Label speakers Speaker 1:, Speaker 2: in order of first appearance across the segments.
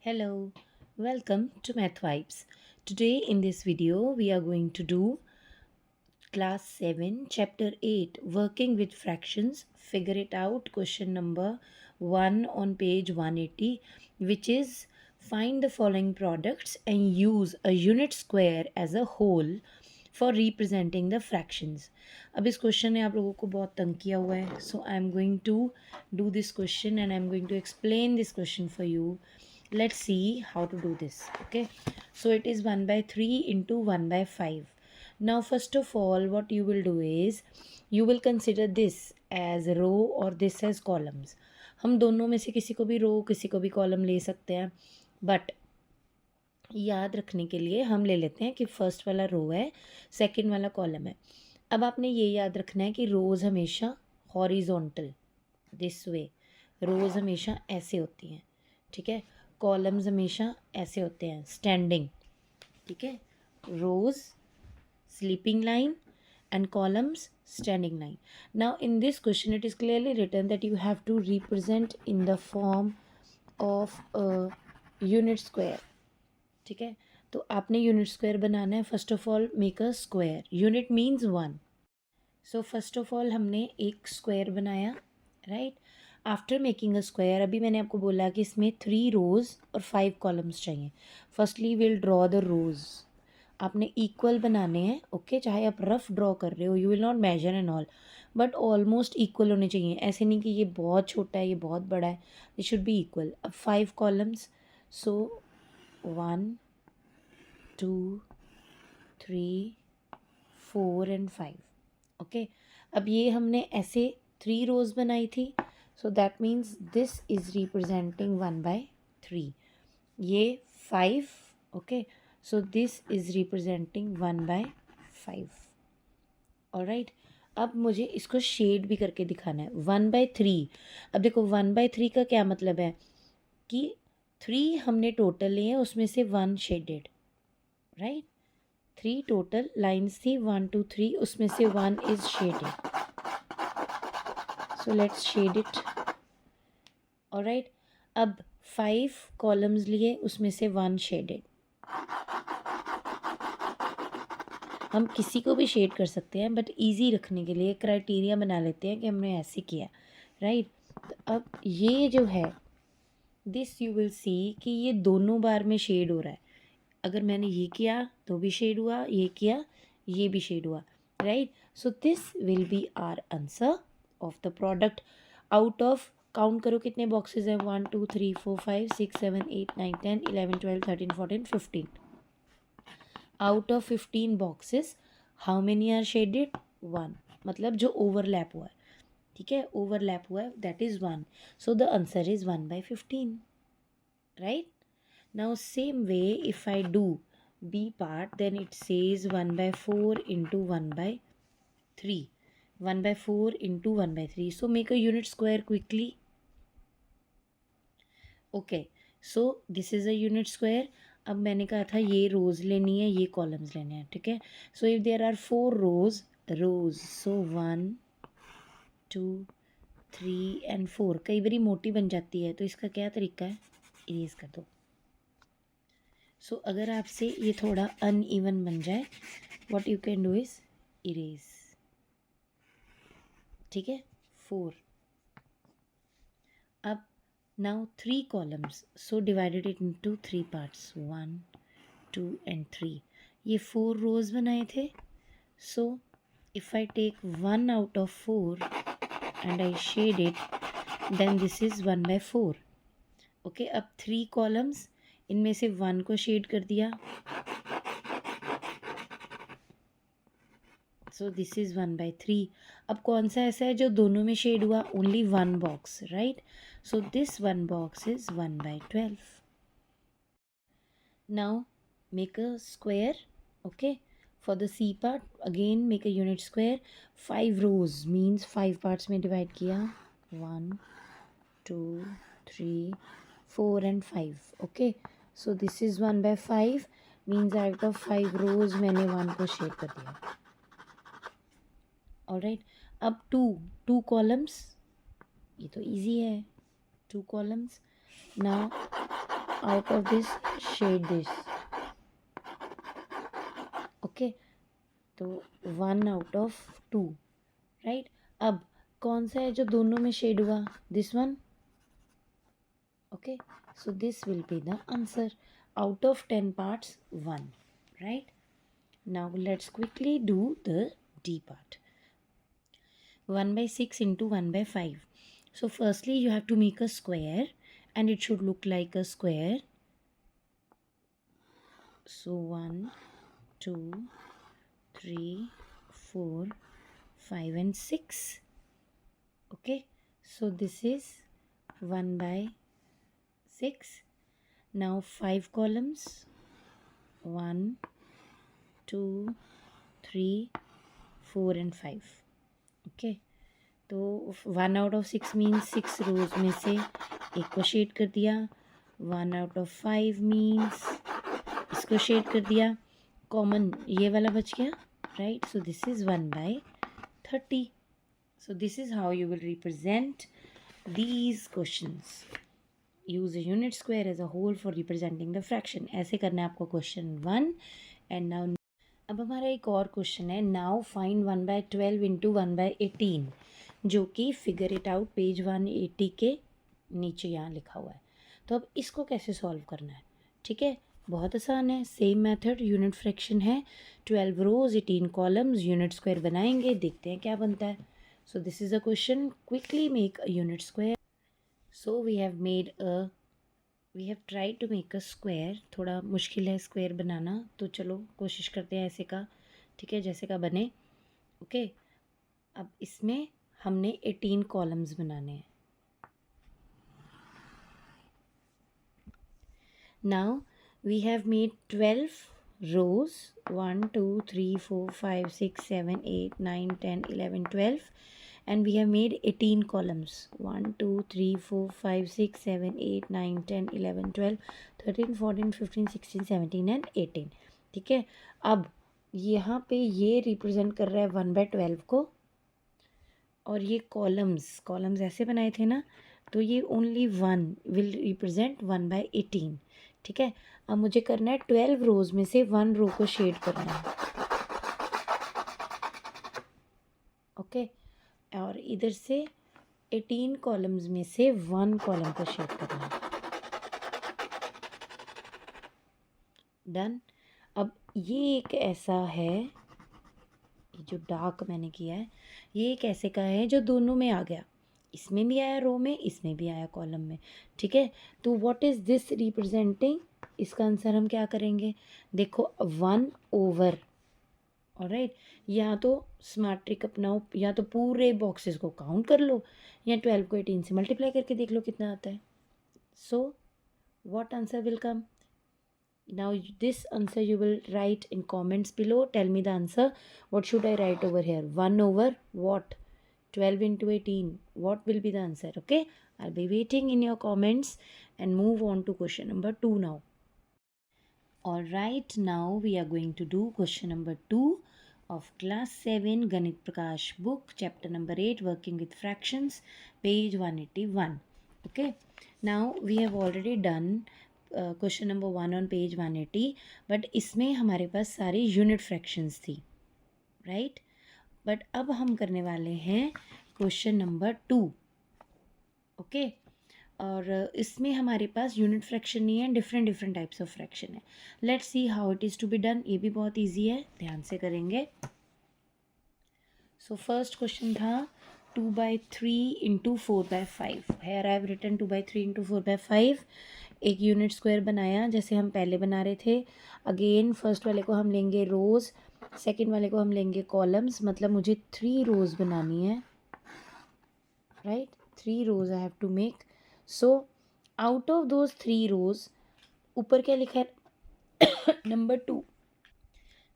Speaker 1: Hello, welcome to Math Vibes. Today in this video we are going to do class 7 chapter 8 working with fractions. Figure it out, question number 1 on page 180, which is find the following products and use a unit square as a whole for representing the fractions. अब इस question ने आप लोगों को बहुत तंग किया हुआ है, so I am going to do this question and I am going to explain this question for you. Let's see how to do this. Okay, so it is 1 by 3 into 1 by 5. Now first of all what you will do is you will consider this as row or this as columns. हम दोनों में से किसी को भी रो किसी को भी कॉलम ले सकते हैं, बट याद रखने के लिए हम ले लेते हैं कि फर्स्ट वाला रो है, सेकंड वाला कॉलम है. अब आपने ये याद रखना है कि रोज़ हमेशा हॉरिजॉन्टल दिस वे, रोज़ हमेशा ऐसे होती हैं, ठीक है. कॉलम्स हमेशा ऐसे होते हैं स्टैंडिंग, ठीक है. रोज़ sleeping line and columns standing line. Now in this question it is clearly written that you have to represent in the form of a unit square. ठीक है, तो आपने यूनिट स्क्वायर बनाना है. First of all make a square. Unit means 1. So first of all हमने एक square बनाया, right. After making a square, अभी मैंने आपको बोला कि इसमें 3 रोज़ और 5 कॉलम्स चाहिए. फर्स्टली विल ड्रॉ द रोज़. आपने इक्वल बनाने हैं, ओके. चाहे आप रफ ड्रॉ कर रहे हो, you will not measure and all, but almost equal होने चाहिए. ऐसे नहीं कि ये बहुत छोटा है ये बहुत बड़ा है, दे शुड बी इक्वल. अब 5 कॉलम्स, सो 1 2 3 4 एंड 5. ओके, अब ये हमने ऐसे 3 रोज़ बनाई थी, so that means this is representing 1 by 3. ये 5, okay. So this is representing 1 by 5. Alright. अब मुझे इसको शेड भी करके दिखाना है. 1 by 3. अब देखो 1 by 3 का क्या मतलब है कि 3 हमने टोटल लिए हैं, उसमें से 1 शेडेड, राइट. 3 टोटल लाइन्स थी, 1 2 3, उसमें से 1 is shaded. So let's shade it. Alright. अब 5 कॉलम्स लिए, उसमें से 1 शेडेड. हम किसी को भी शेड कर सकते हैं, बट इजी रखने के लिए क्राइटेरिया बना लेते हैं कि हमने ऐसे किया, राइट. तो अब ये जो है दिस यू विल सी कि ये दोनों बार में शेड हो रहा है. अगर मैंने ये किया तो भी शेड हुआ, ये किया ये भी शेड हुआ, right. So this will be our answer of the product. Out of, count करो कितने बॉक्सेस हैं, 1 2 3 4 5 6 7 8 9 10 11 12 13 14 15. Out of 15 boxes how many are shaded, 1. मतलब जो ओवरलैप हुआ है, ठीक है, ओवरलैप हुआ है, that is 1. So the answer is 1 by 15, right. Now same way if I do B part, then it says 1 by 4 into 1 by 3. 1 by 4 into 1 by 3. So make a unit square quickly. Okay, so this is a unit square. अब मैंने कहा था ये रोज़ लेनी है, ये columns लेने हैं, ठीक है. So if there are 4 rows, so 1 2 3 and 4. कई बारी मोटी बन जाती है, तो इसका क्या तरीका है, इरेज कर दो. सो अगर आपसे ये थोड़ा अनइवन बन जाए, what you can do is erase, ठीक है. 4. अब now 3 columns, so divided it into 3 parts, 1 2 and 3. ये 4 rows बनाए थे. So if I take 1 out of 4 and I shade it, then this is 1 by 4. Okay, अब 3 columns, इनमें से 1 को शेड कर दिया, सो दिस इज़ 1 by 3. अब कौन सा ऐसा है जो दोनों में शेड हुआ, only 1 box, right. So this 1 box is 1 by 12. Now make a square. Okay, for the C part again make a unit square. 5 rows means 5 parts में डिवाइड किया, 1 2 3 4 and 5. Okay, so this is 1 by 5 means out of 5 rows मैंने 1 को shade कर दिया. Alright. अब 2 columns, ये तो easy है, 2 columns. Now out of this shade this. Okay, तो 1 out of 2, राइट. अब कौन सा है जो दोनों में शेड हुआ? This one. Okay, so this will be the answer. Out of 10 parts 1, right? Now let's quickly do the D part. 1/6 into 1/5. So firstly you have to make a square and it should look like a square. So 1, 2, 3, 4, 5 and 6. Okay, so this is 1/6. Now 5 columns. 1, 2, 3, 4 and 5. Okay, तो 1 out of 6 means 6 रोज में से एक को shade कर दिया. 1 out of 5 means इसको shade कर दिया. कॉमन ये वाला बच गया, right. So this is 1/30. So this is how you will represent these questions. Use a unit square as a whole for representing the fraction. ऐसे करना है आपको क्वेश्चन 1. एंड नाउ अब हमारा एक और क्वेश्चन है. नाउ फाइंड 1/12 इंटू 1/18, जो कि फिगर इट आउट पेज 180 के नीचे यहाँ लिखा हुआ है. तो अब इसको कैसे सॉल्व करना है? ठीक है, बहुत आसान है. सेम मेथड, यूनिट फ्रैक्शन है. 12 रोज 18 कॉलम्स, यूनिट स्क्वायर बनाएंगे, देखते हैं क्या बनता है. So this is a question. Quickly make a unit square. So we have try to make a square. थोड़ा मुश्किल है स्क्वायर बनाना, तो चलो कोशिश करते हैं ऐसे का. ठीक है, जैसे का बने. ओके, अब इसमें हमने 18 कॉलम्स बनाने हैं. Now we have made 12 rows. 1, 2, 3, 4, 5, 6, 7, 8, 9, 10, 11, 12. And we have made 18 columns. 1, 2, 3, 4, 5, 6, 7, 8, 9, 10, 11, 12, 13, 14, 15, 16, 17 and 18. ठीक है, अब यहाँ पे ये रिप्रेजेंट कर रहा है 1/12 को, और ये कॉलम्स ऐसे बनाए थे ना, तो ये ओनली 1 विल रिप्रेजेंट 1/18. ठीक है, अब मुझे करना है 12 रोज में से 1 रो को शेड करना है. ओके, और इधर से 18 कॉलम्स में से 1 कॉलम को शेड करना है. डन. अब ये एक ऐसा है, ये जो डार्क मैंने किया है, ये एक ऐसे का है जो दोनों में आ गया. इसमें भी आया रो में, इसमें भी आया कॉलम में. ठीक है, तो व्हाट इज़ दिस रिप्रेजेंटिंग? इसका आंसर हम क्या करेंगे? देखो 1/. ऑलराइट, या तो स्मार्ट ट्रिक अपनाओ, या तो पूरे बॉक्सेस को काउंट कर लो, या 12 को 18 से मल्टीप्लाई करके देख लो कितना आता है. So what answer will come? Now this answer you will write in comments below. Tell me the answer. What should I write over here? 1 over what? 12 into 18. What will be the answer? Okay, I'll be waiting in your comments and move on to question number 2 now. All right, now we are going to do question number 2 of class 7 Ganit Prakash book, chapter number 8, working with fractions, page 181. Okay, now we have already done question number 1 on page 180, but इसमें हमारे पास सारी unit fractions थी, right. But अब हम करने वाले हैं question number 2. Okay, और इसमें हमारे पास यूनिट फ्रैक्शन नहीं है, डिफरेंट टाइप्स ऑफ फ्रैक्शन है. Let's see how it is to be done. ये भी बहुत ईजी है, ध्यान से करेंगे. सो फर्स्ट क्वेश्चन था 2/3 into 4/5. Here I have written 2/3 into 4/5. एक यूनिट स्क्वायर बनाया जैसे हम पहले बना रहे थे. अगेन फर्स्ट वाले को हम लेंगे रोज़, सेकंड वाले को हम लेंगे कॉलम्स. मतलब मुझे 3 रोज़ बनानी है, right. 3 rows I have to make. So out of those 3 rows, ऊपर क्या लिखा है? Number 2.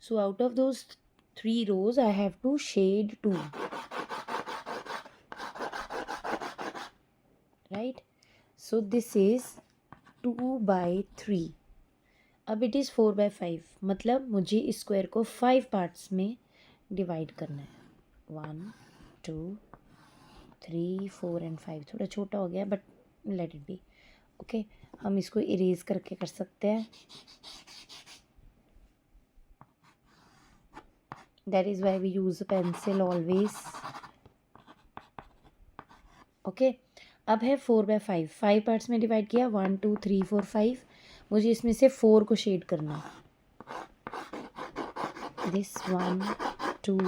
Speaker 1: So out of those 3 rows I have to shade 2, right. So this is 2/3. अब इट इज़ 4/5, मतलब मुझे इस स्क्वायर को 5 पार्ट्स में डिवाइड करना है. 1, 2, 3, 4 एंड 5. थोड़ा छोटा हो गया but let it be. Okay, हम इसको इरेज करके कर सकते हैं, that is why we use pencil always. Okay, अब है 4/5, 5 पार्ट्स में डिवाइड किया, 1 2 3 4 5। मुझे इसमें से 4 को शेड करना है, दिस 1 2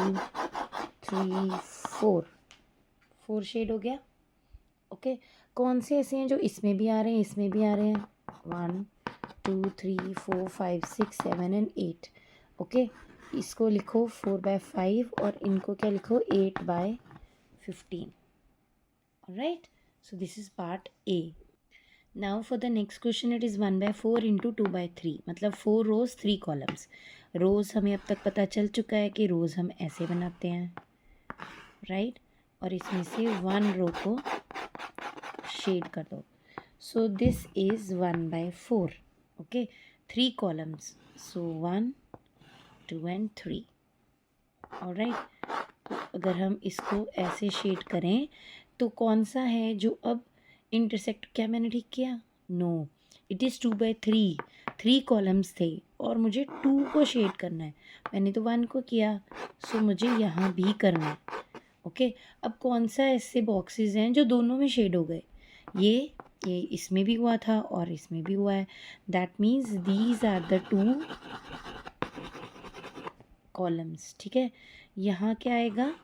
Speaker 1: 3 4, 4 शेड हो गया। ओके, कौन से ऐसे हैं जो इसमें भी आ रहे हैं, इसमें भी आ रहे हैं, 1 2 3 4 5 6 7 एंड 8। ओके, इसको लिखो 4/5 और इनको क्या लिखो 8/15। Right, so this is part A. Now for the next question, it is 1/4 into 2/3, मतलब 4 रोज 3 कॉलम्स। रोज हमें अब तक पता चल चुका है कि रोज हम ऐसे बनाते हैं, राइट, और इसमें से 1 रो को शेड कर दो। सो this is 1/4। Okay, 3 columns, so 1 2 and 3। Alright, तो अगर हम इसको ऐसे शेड करें तो कौन सा है जो अब इंटरसेक्ट, क्या मैंने ठीक किया? No, it is 2/3। 3 कॉलम्स थे और मुझे 2 को शेड करना है, मैंने तो 1 को किया, सो मुझे यहाँ भी करना है। ओके, अब कौन सा ऐसे बॉक्सेस हैं जो दोनों में शेड हो गए? ये इसमें भी हुआ था और इसमें भी हुआ है, that means these are the 2 columns. ठीक है, यहाँ क्या आएगा?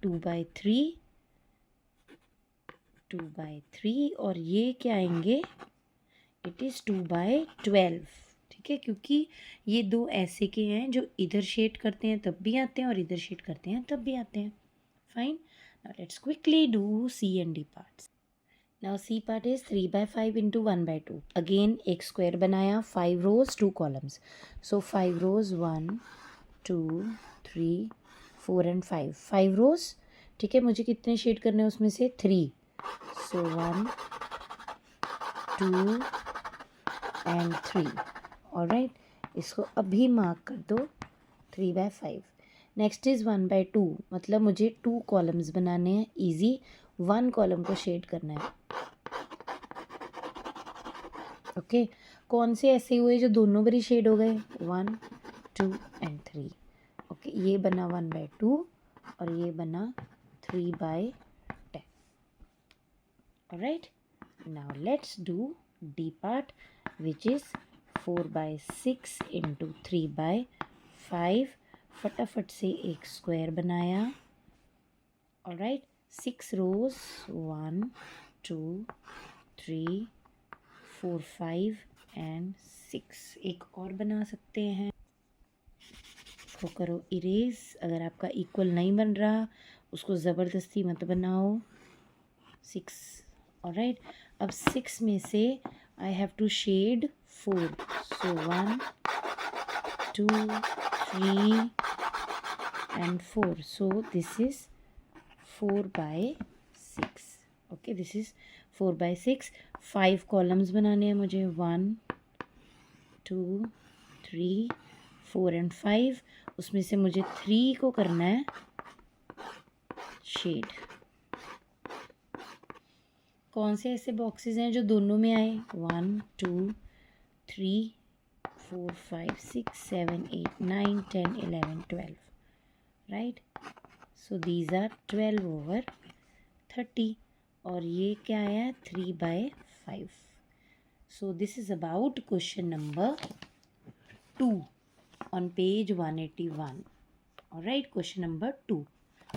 Speaker 1: 2/3 2/3, और ये क्या आएंगे? It is 2/12। ठीक है, क्योंकि ये दो ऐसे के हैं जो इधर शेड करते हैं तब भी आते हैं और इधर शेड करते हैं तब भी आते हैं। Fine, now let's quickly do C and D parts. Now C part is 3/5 into 1/2। Again एक स्क्वायर बनाया, 5 रोज 2 कॉलम्स, सो 5 रोज 1 2 3 4 एंड 5, 5 रोज। ठीक है, मुझे कितने शेड करने हैं उसमें से? 3, सो 1 2 एंड 3। ऑलराइट, इसको अभी मार्क कर दो 3/5। नेक्स्ट इज़ 1/2, मतलब मुझे 2 कॉलम्स बनाने हैं, ईजी, 1 कॉलम को शेड करना है। ओके, कौन से ऐसे हुए जो दोनों बारी शेड हो गए? 1 2 एंड 3। ओके, ये बना 1/2 और ये बना 3/10। Alright, now let's do D part, which is 4/6 into 3/5। फटाफट से एक स्क्वायर बनाया। Alright, 6 rows 1 2 3 4 5 and 6। एक और बना सकते हैं, इसको करो इरेज। अगर आपका इक्वल नहीं बन रहा उसको ज़बरदस्ती मत बनाओ। 6, ऑलराइट, अब 6 में से I have to shade 4, so 1 2 3 and 4, so this is 4/6। Okay, this is 4/6। 5 columns बनाने हैं मुझे, 1 2 3 4 एंड 5। उसमें से मुझे 3 को करना है शेड। कौन से ऐसे बॉक्सेस हैं जो दोनों में आए? 1 2 3 4 5 6 7 8 9 10 11 12। राइट, सो दीज आर 12/30, और ये क्या आया? 3/5। सो this is about question number 2 on page 181. Alright, question number 2.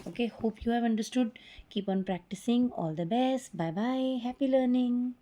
Speaker 1: Okay, hope you have understood. Keep on practicing. All the best. Bye bye. Happy learning.